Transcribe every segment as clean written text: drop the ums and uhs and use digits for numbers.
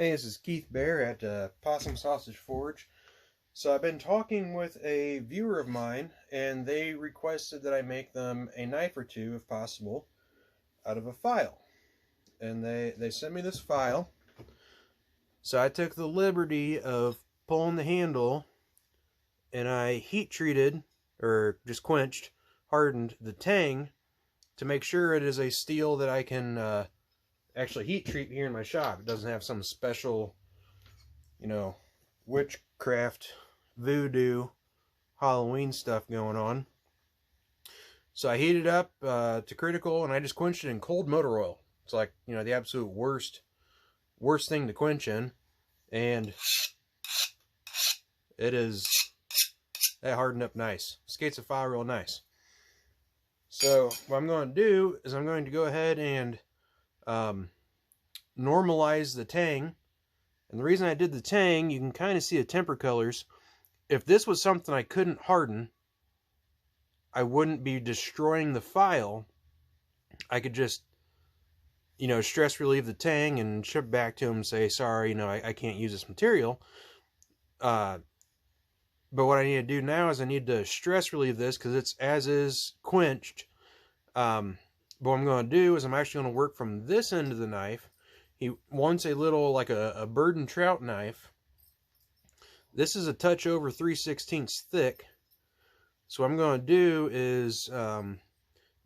Hey, this is Keith Bear at Possum Sausage Forge. So I've been talking with a viewer of mine, and they requested that I make them a knife or two, if possible, out of a file. And they sent me this file. So I took the liberty of pulling the handle, and I heat treated, or just quenched, hardened the tang to make sure it is a steel that I can actually heat treat here in my shop. It doesn't have some special, witchcraft, voodoo, Halloween stuff going on. So I heated up to critical, and I just quenched it in cold motor oil. It's like, the absolute worst thing to quench in. And that hardened up nice. Skates the file real nice. So what I'm going to do is I'm going to go ahead and normalize the tang. And the reason I did the tang, you can kind of see the temper colors. If this was something I couldn't harden, I wouldn't be destroying the file. I could just, stress relieve the tang and ship back to him and say, sorry, I can't use this material. But what I need to do now is I need to stress relieve this because it's as is quenched. But what I'm going to do is I'm actually going to work from this end of the knife. He wants a little, like a bird and trout knife. This is a touch over 3/16 thick. So what I'm going to do is I'm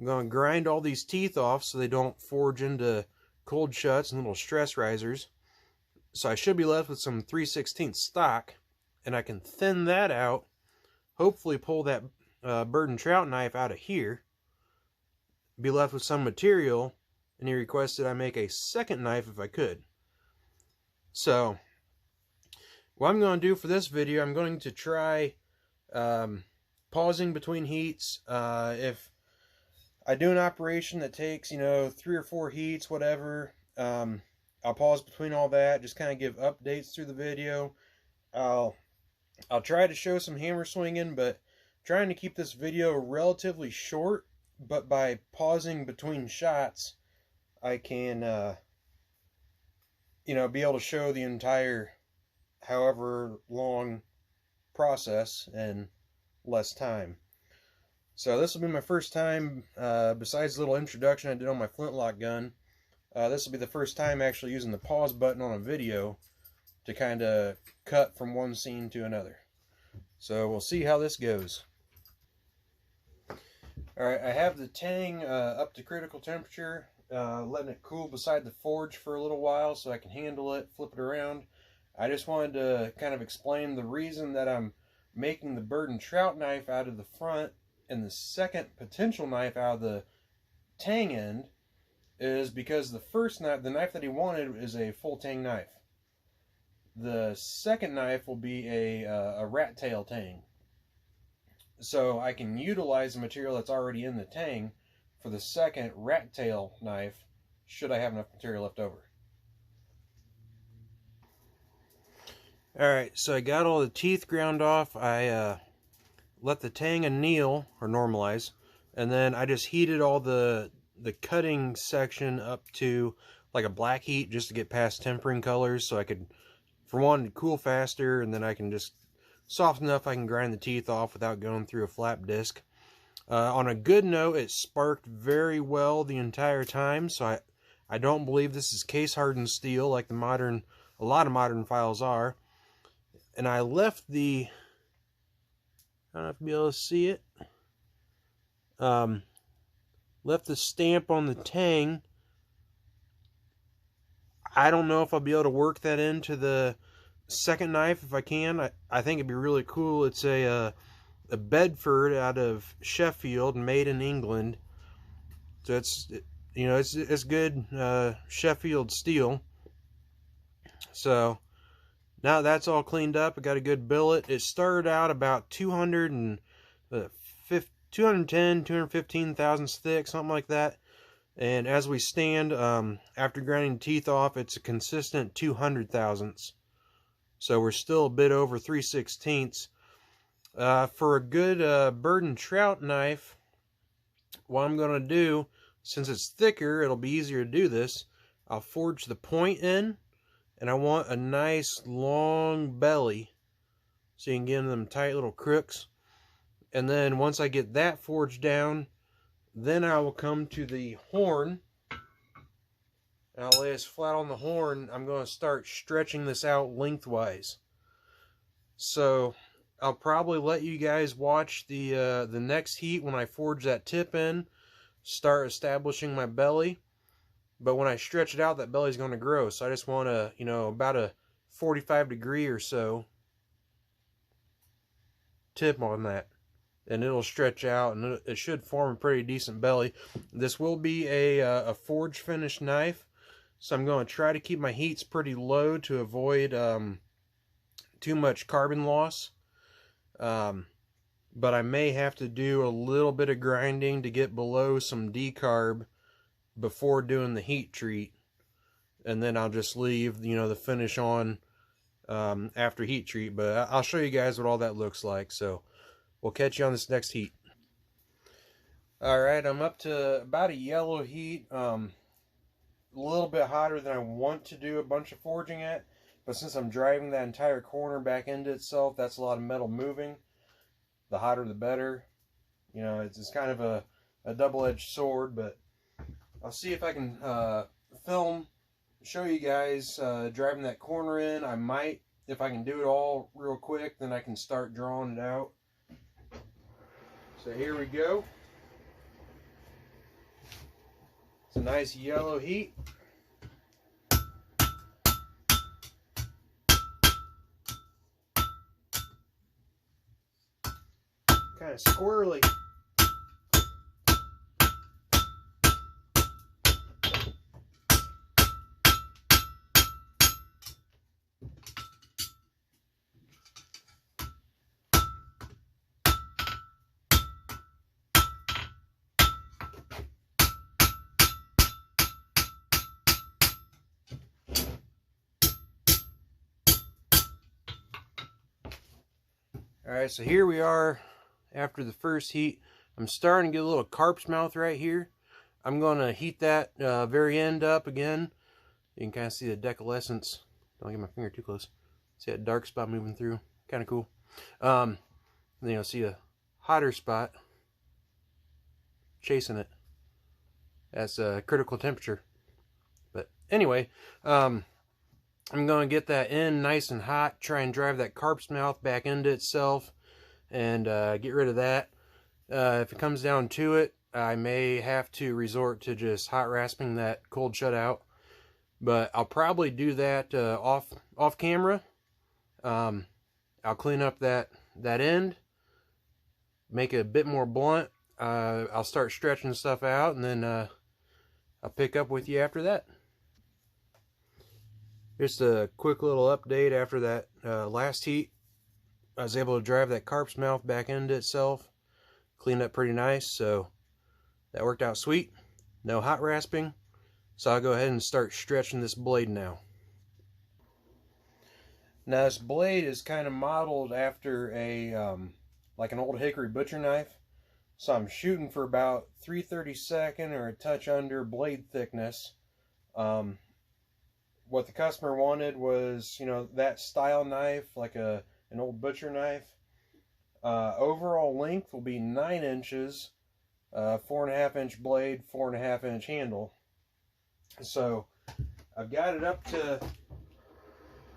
going to grind all these teeth off so they don't forge into cold shuts and little stress risers. So I should be left with some 3/16 stock, and I can thin that out, hopefully pull that bird and trout knife out of here, be left with some material, and he requested I make a second knife if I could. So what I'm going to do for this video, I'm going to try pausing between heats. If I do an operation that takes, 3 or 4 heats, whatever, I'll pause between all that, just kind of give updates through the video. I'll try to show some hammer swinging, but trying to keep this video relatively short, but by pausing between shots, I can, be able to show the entire however long process in less time. So this will be my first time, besides the little introduction I did on my flintlock gun, this will be the first time actually using the pause button on a video to kind of cut from one scene to another. So we'll see how this goes. Alright, I have the tang up to critical temperature, letting it cool beside the forge for a little while so I can handle it, flip it around. I just wanted to kind of explain the reason that I'm making the bird and trout knife out of the front and the second potential knife out of the tang end is because the first knife, the knife that he wanted, is a full tang knife. The second knife will be a rat tail tang. So I can utilize the material that's already in the tang for the second rat tail knife, should I have enough material left over. Alright, so I got all the teeth ground off. I let the tang anneal, or normalize, and then I just heated all the cutting section up to like a black heat just to get past tempering colors, so I could, for one, cool faster, and then I can just soft enough I can grind the teeth off without going through a flap disc. On a good note, it sparked very well the entire time, so I don't believe this is case hardened steel like a lot of modern files are. And I left the, I don't know if you'll be able to see it, left the stamp on the tang. I don't know if I'll be able to work that into the second knife. If I can, I think it'd be really cool. It's a Bedford out of Sheffield, made in England. So it's good Sheffield steel. So now that's all cleaned up. I got a good billet. It started out about 210, 215 thousandths thick, something like that. And as we stand, after grinding teeth off, it's a consistent 200 thousandths. So we're still a bit over 3/16. For a good bird and trout knife, what I'm going to do, since it's thicker, it'll be easier to do this. I'll forge the point in, and I want a nice long belly so you can get in them tight little crooks. And then once I get that forged down, then I will come to the horn, and I'll lay this flat on the horn. I'm going to start stretching this out lengthwise. So I'll probably let you guys watch the next heat when I forge that tip in, start establishing my belly. But when I stretch it out, that belly's going to grow. So I just want to, about a 45 degree or so tip on that. And it'll stretch out, and it should form a pretty decent belly. This will be a forge finish knife, so I'm going to try to keep my heats pretty low to avoid too much carbon loss. But I may have to do a little bit of grinding to get below some decarb before doing the heat treat, and then I'll just leave the finish on after heat treat. But I'll show you guys what all that looks like. So we'll catch you on this next heat. Alright, I'm up to about a yellow heat. A little bit hotter than I want to do a bunch of forging at, but since I'm driving that entire corner back into itself, that's a lot of metal moving. The hotter the better. It's kind of a double-edged sword, but I'll see if I can show you guys driving that corner in. I might, if I can do it all real quick, then I can start drawing it out. So here we go. It's a nice yellow heat. Kind of squirrely. Alright, so here we are after the first heat. I'm starting to get a little carp's mouth right here. I'm going to heat that very end up again. You can kind of see the decalescence. Don't get my finger too close. See that dark spot moving through. Kind of cool. Then you'll see a hotter spot chasing it. That's a critical temperature. But anyway, I'm going to get that in nice and hot, try and drive that carp's mouth back into itself, and get rid of that. If it comes down to it, I may have to resort to just hot rasping that cold shutout, but I'll probably do that off camera. I'll clean up that end, make it a bit more blunt. I'll start stretching stuff out, and then I'll pick up with you after that. Just a quick little update after that last heat. I was able to drive that carp's mouth back into itself, cleaned up pretty nice, so that worked out sweet. No hot rasping, so I'll go ahead and start stretching this blade now. Now this blade is kind of modeled after a like an old hickory butcher knife, so I'm shooting for about 3/32 or a touch under blade thickness. What the customer wanted was, that style knife, like an old butcher knife. Overall length will be 9 inches, 4.5 inch blade, 4.5 inch handle. So I've got it up to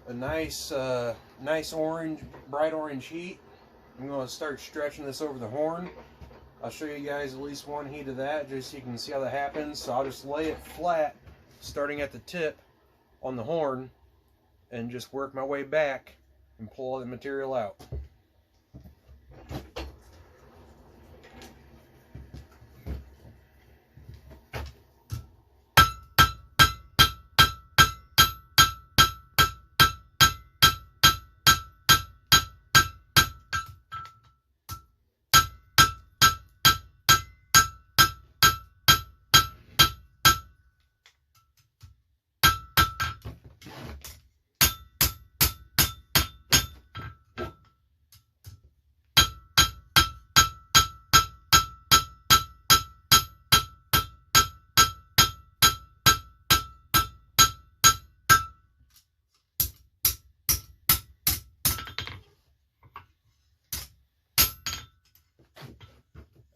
a nice orange, bright orange heat. I'm going to start stretching this over the horn. I'll show you guys at least one heat of that, just so you can see how that happens. So I'll just lay it flat, starting at the tip on the horn, and just work my way back and pull all the material out.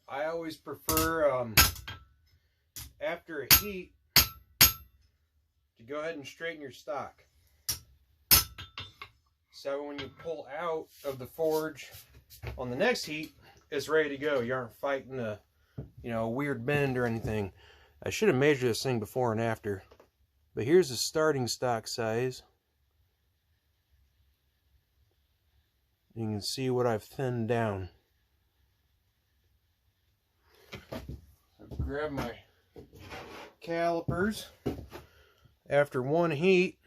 I always prefer after a heat to go ahead and straighten your stock. So when you pull out of the forge on the next heat, it's ready to go. You aren't fighting a, a weird bend or anything. I should have measured this thing before and after. But here's the starting stock size. You can see what I've thinned down. I've grabbed my calipers. After one heat,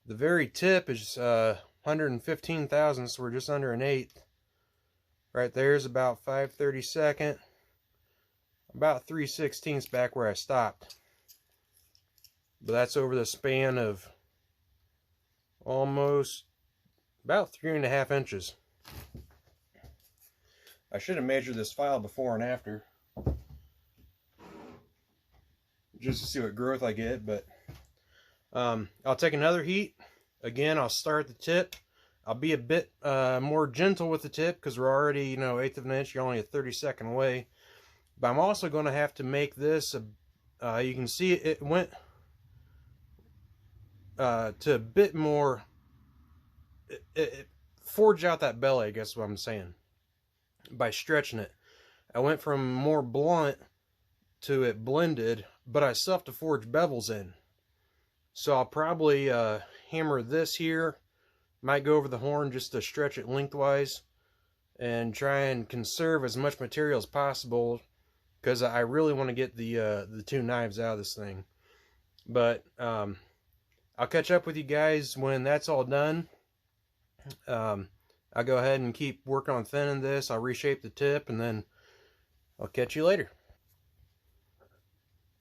the very tip is 115 thousandths, so we're just under an eighth. Right there is about 5/32, about 3/16 back where I stopped. But that's over the span of almost about 3.5 inches. I should have measured this file before and after, just to see what growth I get, but I'll take another heat. Again, I'll start the tip. I'll be a bit more gentle with the tip because we're already, 1/8 of an inch. You're only a 32nd away. But I'm also going to have to make this, you can see it went to a bit more, it forged out that belly, I guess what I'm saying, by stretching it. I went from more blunt to it blended, but I still have to forge bevels in. So I'll probably hammer this here, might go over the horn just to stretch it lengthwise, and try and conserve as much material as possible, because I really want to get the two knives out of this thing. But I'll catch up with you guys when that's all done. I'll go ahead and keep working on thinning this. I'll reshape the tip, and then I'll catch you later.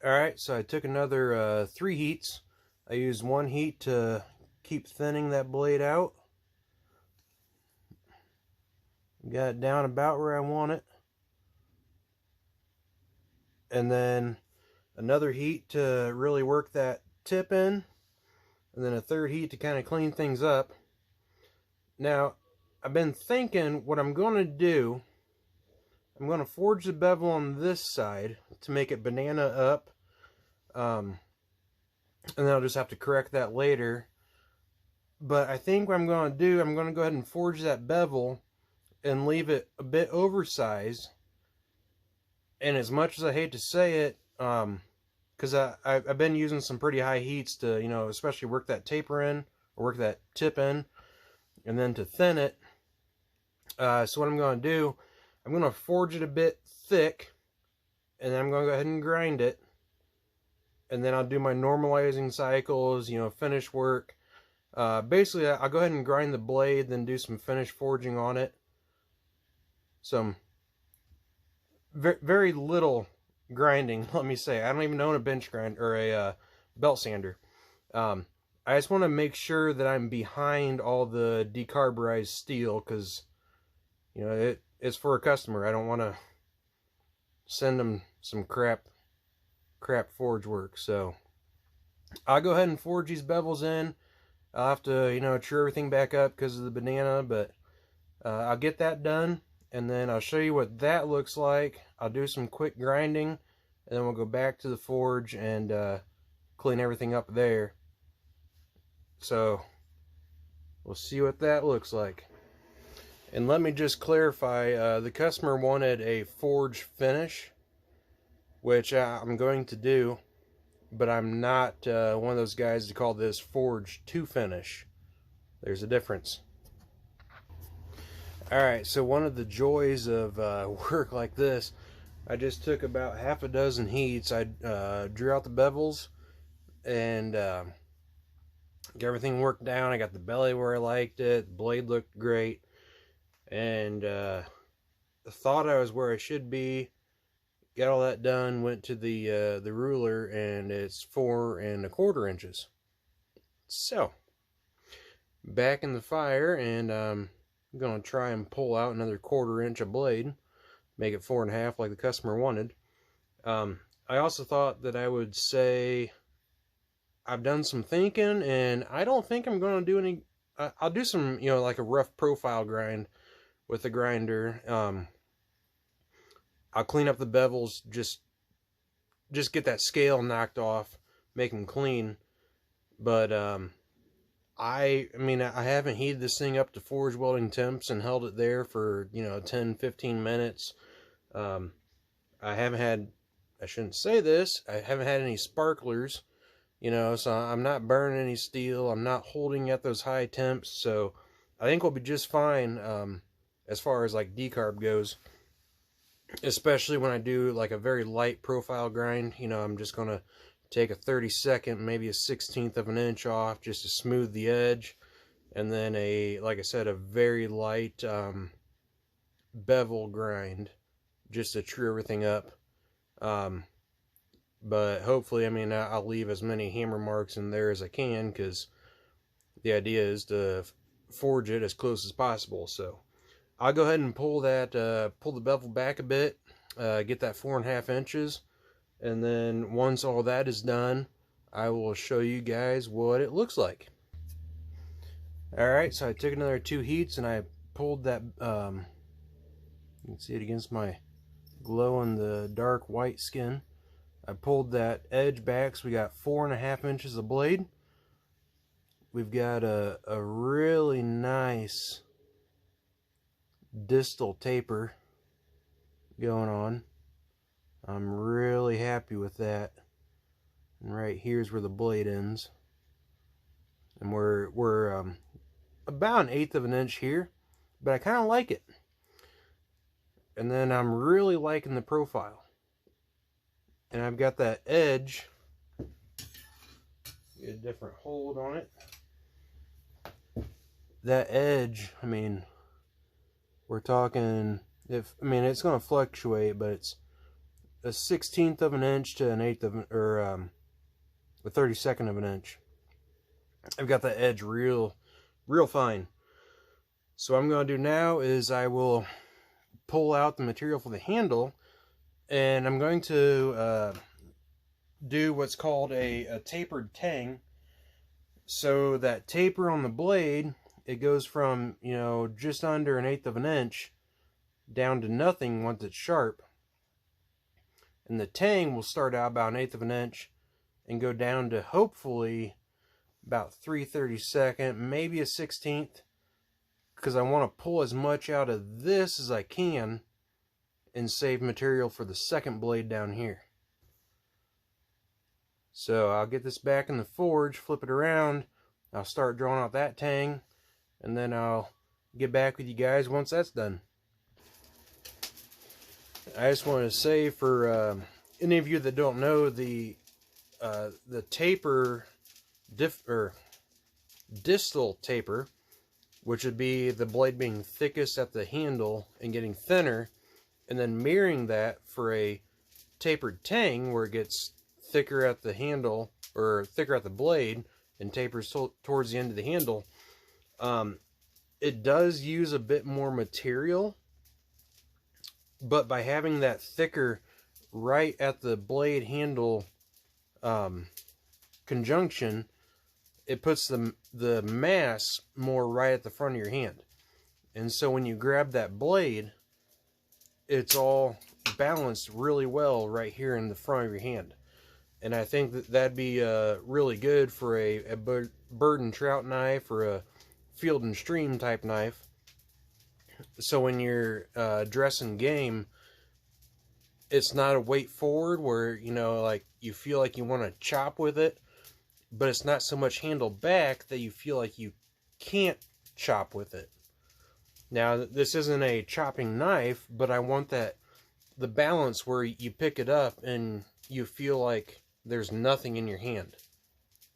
Alright, so I took another 3 heats. I used one heat to keep thinning that blade out. Got it down about where I want it. And then another heat to really work that tip in. And then a third heat to kind of clean things up. Now, I've been thinking what I'm going to do, I'm going to forge the bevel on this side to make it banana up. And then I'll just have to correct that later. But I think what I'm going to do, I'm going to go ahead and forge that bevel and leave it a bit oversized. And as much as I hate to say it, because I've been using some pretty high heats to, especially work that taper in, or work that tip in, and then to thin it. So what I'm going to do, I'm going to forge it a bit thick, and then I'm going to go ahead and grind it. And then I'll do my normalizing cycles, finish work. Basically, I'll go ahead and grind the blade, then do some finish forging on it. Some very little grinding, let me say. I don't even own a bench grinder or a belt sander. I just want to make sure that I'm behind all the decarburized steel, because it's for a customer. I don't want to send them some crap forge work. So I'll go ahead and forge these bevels in. I'll have to true everything back up because of the banana, but I'll get that done, and then I'll show you what that looks like. I'll do some quick grinding, and then we'll go back to the forge and clean everything up there. So we'll see what that looks like. And let me just clarify, the customer wanted a forge finish, which I'm going to do, but I'm not one of those guys to call this forge to finish. There's a difference. Alright, so one of the joys of work like this, I just took about half a dozen heats. I drew out the bevels and got everything worked down. I got the belly where I liked it. The blade looked great. And thought I was where I should be. Got all that done, went to the ruler, and it's 4 1/4 inches. So, back in the fire, and I'm going to try and pull out another 1/4 inch of blade, make it 4 1/2 like the customer wanted. I also thought that I would say I've done some thinking, and I don't think I'm going to do any. I'll do some, like a rough profile grind with the grinder. I'll clean up the bevels, just get that scale knocked off, make them clean. But I mean, I haven't heated this thing up to forge welding temps and held it there for, 10-15 minutes. I haven't had, I shouldn't say this, I haven't had any sparklers, so I'm not burning any steel. I'm not holding at those high temps, so I think we'll be just fine as far as like decarb goes. Especially when I do like a very light profile grind, I'm just going to take a 32nd, maybe a 1/16 of an inch off just to smooth the edge. And then like I said, a very light bevel grind just to true everything up. But hopefully, I mean, I'll leave as many hammer marks in there as I can, because the idea is to forge it as close as possible. So I'll go ahead and pull the bevel back a bit, get that 4.5 inches, and then once all that is done, I will show you guys what it looks like. Alright, so I took another 2 heats and I pulled that, you can see it against my glow in the dark white skin. I pulled that edge back, so we got 4.5 inches of blade. We've got a really nice distal taper going on. I'm really happy with that. And right here's where the blade ends. And we're about 1/8 of an inch here, but I kind of like it. And then I'm really liking the profile. And I've got that edge, get a different hold on it. That edge, I mean, we're talking, it's going to fluctuate, but it's a 1/16 of an inch to an 1/8 of an, or a 32nd of an inch. I've got that edge real fine. So what I'm going to do now is I will pull out the material for the handle, and I'm going to do what's called a tapered tang. So that taper on the blade, it goes from, just under 1/8 of an inch down to nothing once it's sharp. And the tang will start out about 1/8 of an inch and go down to hopefully about 3/32, maybe a 1/16, because I want to pull as much out of this as I can and save material for the second blade down here. So I'll get this back in the forge, flip it around, I'll start drawing out that tang, and then I'll get back with you guys once that's done. I just want to say, for any of you that don't know, the taper, distal taper, which would be the blade being thickest at the handle and getting thinner, and then mirroring that for a tapered tang where it gets thicker at the handle, or thicker at the blade, and tapers towards the end of the handle. It does use a bit more material, but by having that thicker right at the blade handle conjunction, it puts the mass more right at the front of your hand. And so when you grab that blade, it's all balanced really well right here in the front of your hand. And I think that'd be really good for a bird and trout knife, or a field and stream type knife. So when you're dressing game, it's not a weight forward where, like you feel like you want to chop with it, but it's not so much handle back that you feel like you can't chop with it. Now, this isn't a chopping knife, but I want the balance where you pick it up and you feel like there's nothing in your hand.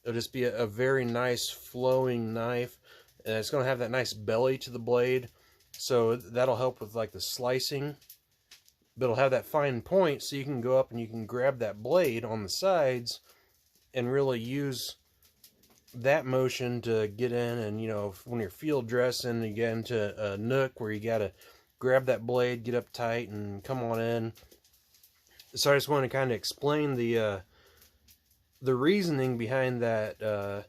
It'll just be a very nice flowing knife, and it's going to have that nice belly to the blade, so that'll help with like the slicing. But it'll have that fine point, so you can go up and you can grab that blade on the sides and really use that motion to get in. And when you're field dressing, you get into a nook where you got to grab that blade, get up tight, and come on in. So I just want to kind of explain the reasoning behind that a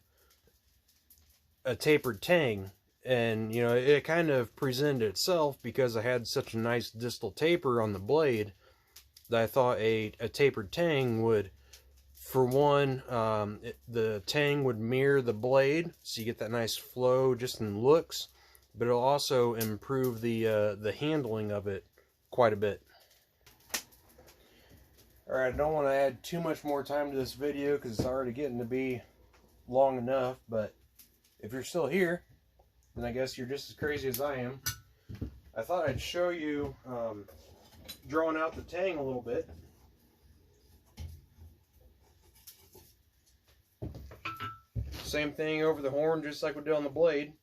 tapered tang. And it kind of presented itself because I had such a nice distal taper on the blade. that I thought a tapered tang would, for one, the tang would mirror the blade, so you get that nice flow just in looks, but it'll also improve the handling of it quite a bit. Alright, I don't want to add too much more time to this video because it's already getting to be long enough, but if you're still here, then I guess you're just as crazy as I am. I thought I'd show you drawing out the tang a little bit. Same thing over the horn, just like we did on the blade.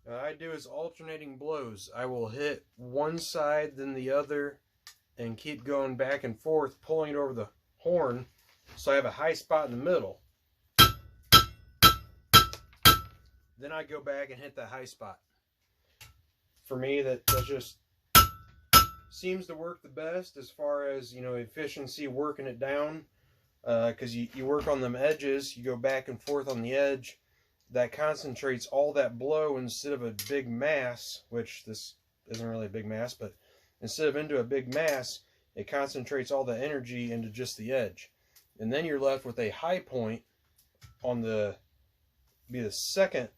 What I do is alternating blows. I will hit one side, then the other, and keep going back and forth, pulling it over the horn, so I have a high spot in the middle. Then I go back and hit that high spot. For me, that just seems to work the best as far as, you know, efficiency, working it down. Because you work on them edges, you go back and forth on the edge. That concentrates all that blow instead of a big mass, which this isn't really a big mass, but instead of into a big mass, it concentrates all the energy into just the edge. And then you're left with a high point on the second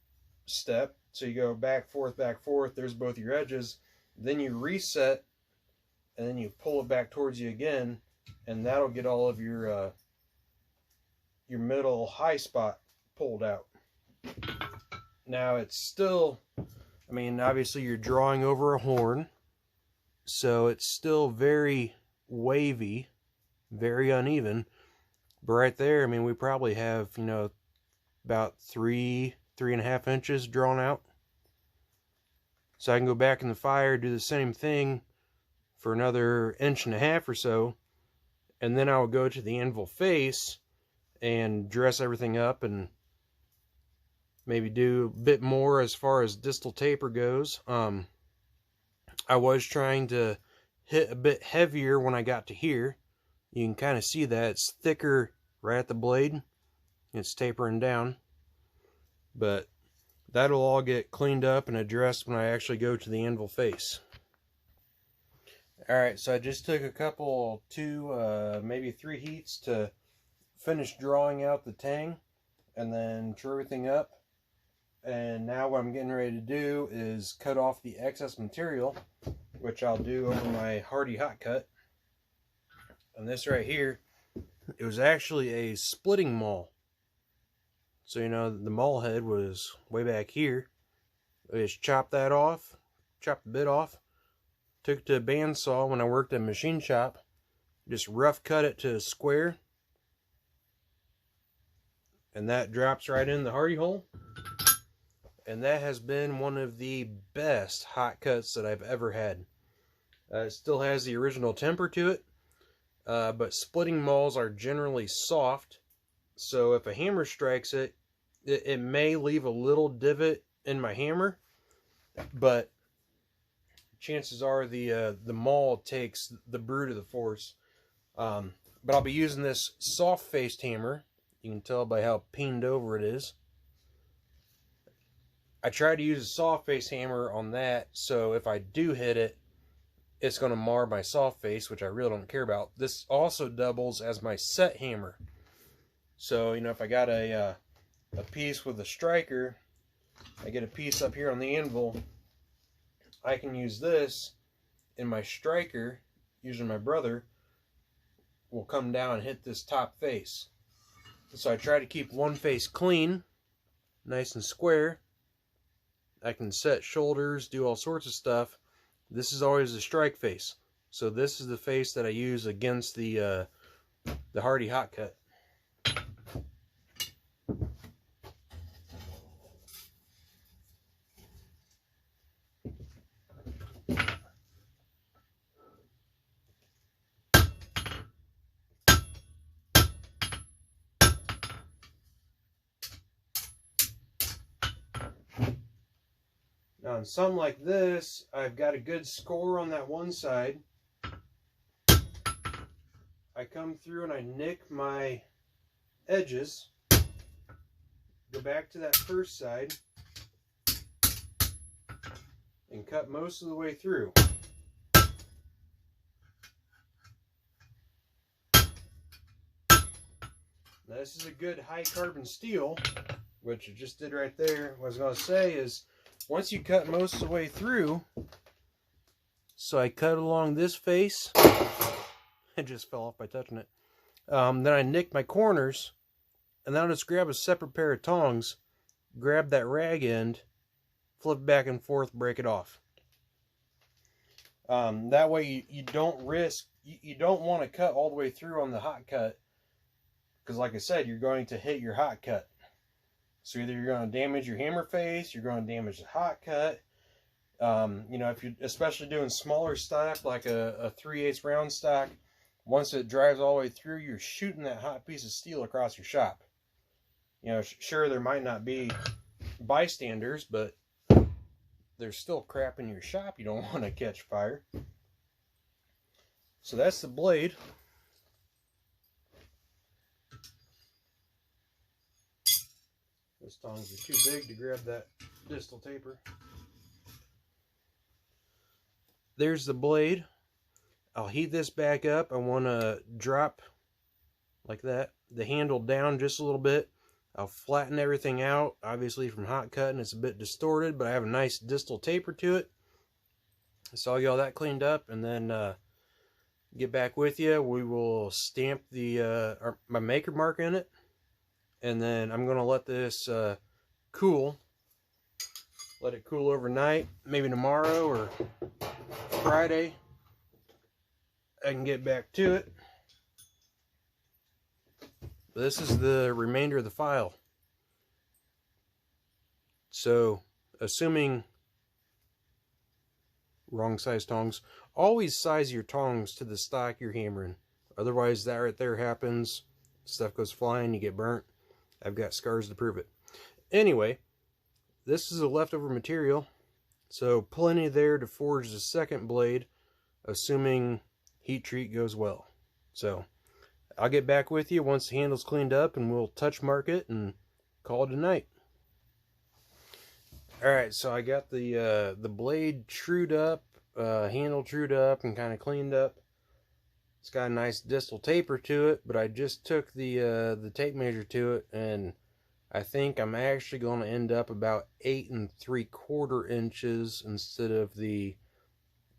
step. So you go back, forth, there's both your edges. Then you reset, and then you pull it back towards you again, and that'll get all of your middle high spot pulled out. Now it's still, I mean, obviously you're drawing over a horn, so it's still very wavy, very uneven. But right there, I mean, we probably have, you know, about 3.5 inches drawn out. So I can go back in the fire, do the same thing for another 1.5 inches or so, and then I will go to the anvil face and dress everything up and maybe do a bit more as far as distal taper goes. I was trying to hit a bit heavier when I got to here. You can kind of see that it's thicker right at the blade. It's tapering down. But that'll all get cleaned up and addressed when I actually go to the anvil face. Alright, so I just took a couple, 2, maybe 3 heats to finish drawing out the tang and then true everything up. And now what I'm getting ready to do is cut off the excess material, which I'll do over my Hardy Hot Cut. And this right here, it was actually a splitting maul. So, you know, the maul head was way back here. I just chopped that off, chopped the bit off, took it to a bandsaw when I worked at a machine shop, just rough cut it to a square, and that drops right in the Hardy hole. And that has been one of the best hot cuts that I've ever had. It still has the original temper to it, but splitting mauls are generally soft, so if a hammer strikes it, it may leave a little divot in my hammer, but chances are the maul takes the brunt of the force. But I'll be using this soft-faced hammer. You can tell by how peened over it is. I tried to use a soft face hammer on that, so if I do hit it, it's going to mar my soft face, which I really don't care about. This also doubles as my set hammer. So, you know, if I got a piece with a striker, I get a piece up here on the anvil, I can use this, and my striker, using my brother, will come down and hit this top face. So I try to keep one face clean, nice and square. I can set shoulders, do all sorts of stuff. This is always the strike face. So this is the face that I use against the Hardy Hot Cut. Now on some like this, I've got a good score on that one side. I come through and I nick my edges. go back to that first side and cut most of the way through. Now this is a good high carbon steel, which I just did right there. What I was going to say is, once you cut most of the way through, so I cut along this face, it just fell off by touching it. Then I nicked my corners, and then I'll just grab a separate pair of tongs, grab that rag end, flip back and forth, break it off. That way you don't risk, you don't want to cut all the way through on the hot cut, because like I said, you're going to hit your hot cut. So either you're going to damage your hammer face, you're going to damage the hot cut. You know, if you're especially doing smaller stock, like a 3/8 round stock, once it drives all the way through, you're shooting that hot piece of steel across your shop. You know, sure, there might not be bystanders, but there's still crap in your shop you don't want to catch fire. So that's the blade. Those tongs are too big to grab that distal taper. There's the blade. I'll heat this back up. I want to drop like that, the handle down just a little bit. I'll flatten everything out. Obviously from hot cutting it's a bit distorted, but I have a nice distal taper to it. So I'll get all that cleaned up and then get back with you. We will stamp the my maker mark in it, and then I'm going to let this cool. Let it cool overnight. Maybe tomorrow or Friday I can get back to it. This is the remainder of the file. So, assuming wrong size tongs, always size your tongs to the stock you're hammering. Otherwise, that right there happens. Stuff goes flying, you get burnt. I've got scars to prove it. Anyway, this is a leftover material, so plenty there to forge the second blade, assuming heat treat goes well. So, I'll get back with you once the handle's cleaned up, and we'll touch mark it and call it a night. Alright, so I got the blade trued up, handle trued up and kind of cleaned up. It's got a nice distal taper to it, but I just took the tape measure to it, and I think I'm actually going to end up about 8 3/4 inches instead of the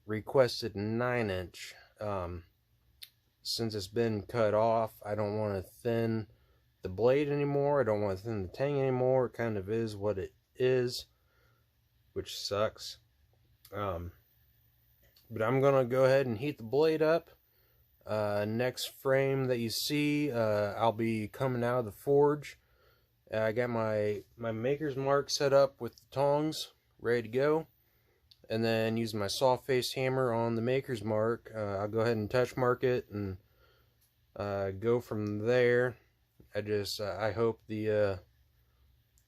requested 9-inch. Since it's been cut off, I don't want to thin the blade anymore. I don't want to thin the tang anymore. It kind of is what it is, which sucks. But I'm going to go ahead and heat the blade up. Next frame that you see, I'll be coming out of the forge. I got my maker's mark set up with the tongs ready to go, and then using my soft face hammer on the maker's mark, I'll go ahead and touch mark it and go from there. I hope the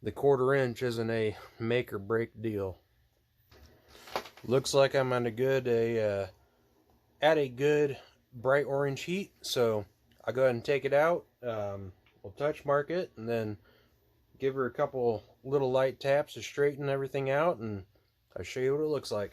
1/4 inch isn't a make or break deal. Looks like I'm on at a good bright orange heat, so I'll go ahead and take it out. We'll touch mark it and then give her a couple little light taps to straighten everything out, and I'll show you what it looks like.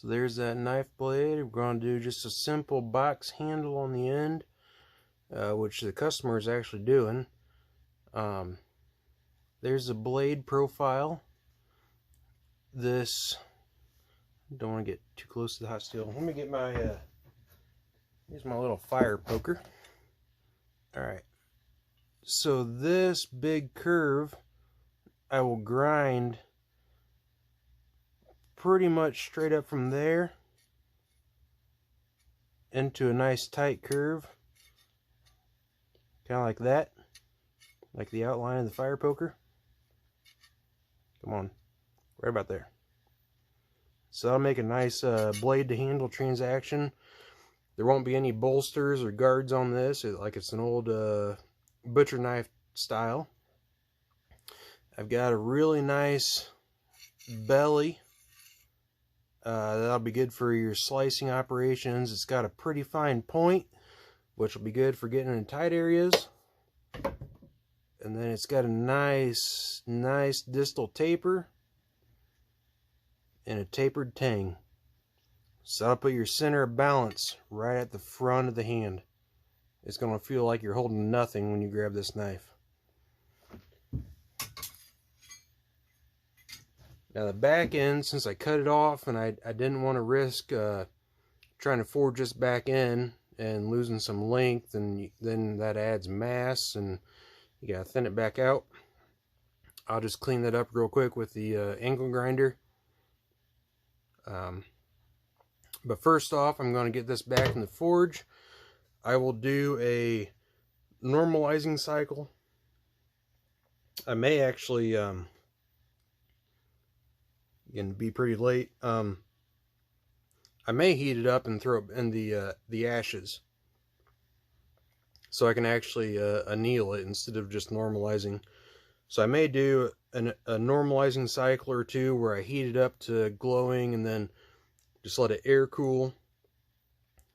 So there's that knife blade. We're going to do just a simple box handle on the end, which the customer is actually doing. There's the blade profile. This, don't want to get too close to the hot steel. Let me get my, here's my little fire poker. Alright, so this big curve, I will grind pretty much straight up from there into a nice tight curve, kind of like that, like the outline of the fire poker. Come on, right about there. So that'll make a nice blade to handle transaction. There won't be any bolsters or guards on this, like it's an old butcher knife style. I've got a really nice belly. That'll be good for your slicing operations. It's got a pretty fine point, which will be good for getting in tight areas. And then it's got a nice distal taper and a tapered tang. So I'll put your center of balance right at the front of the hand. It's going to feel like you're holding nothing when you grab this knife. Now the back end, since I cut it off and I didn't want to risk trying to forge this back in and losing some length, and then that adds mass and you gotta thin it back out. I'll just clean that up real quick with the angle grinder. But first off, I'm going to get this back in the forge. I will do a normalizing cycle. I may actually going to be pretty late. I may heat it up and throw it in the ashes, so I can actually anneal it instead of just normalizing. So I may do a normalizing cycle or two where I heat it up to glowing and then just let it air cool.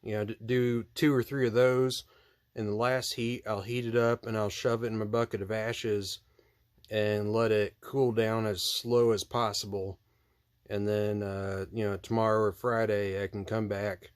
You know, do 2 or 3 of those. In the last heat, I'll heat it up and I'll shove it in my bucket of ashes and let it cool down as slow as possible. And then, you know, tomorrow or Friday, I can come back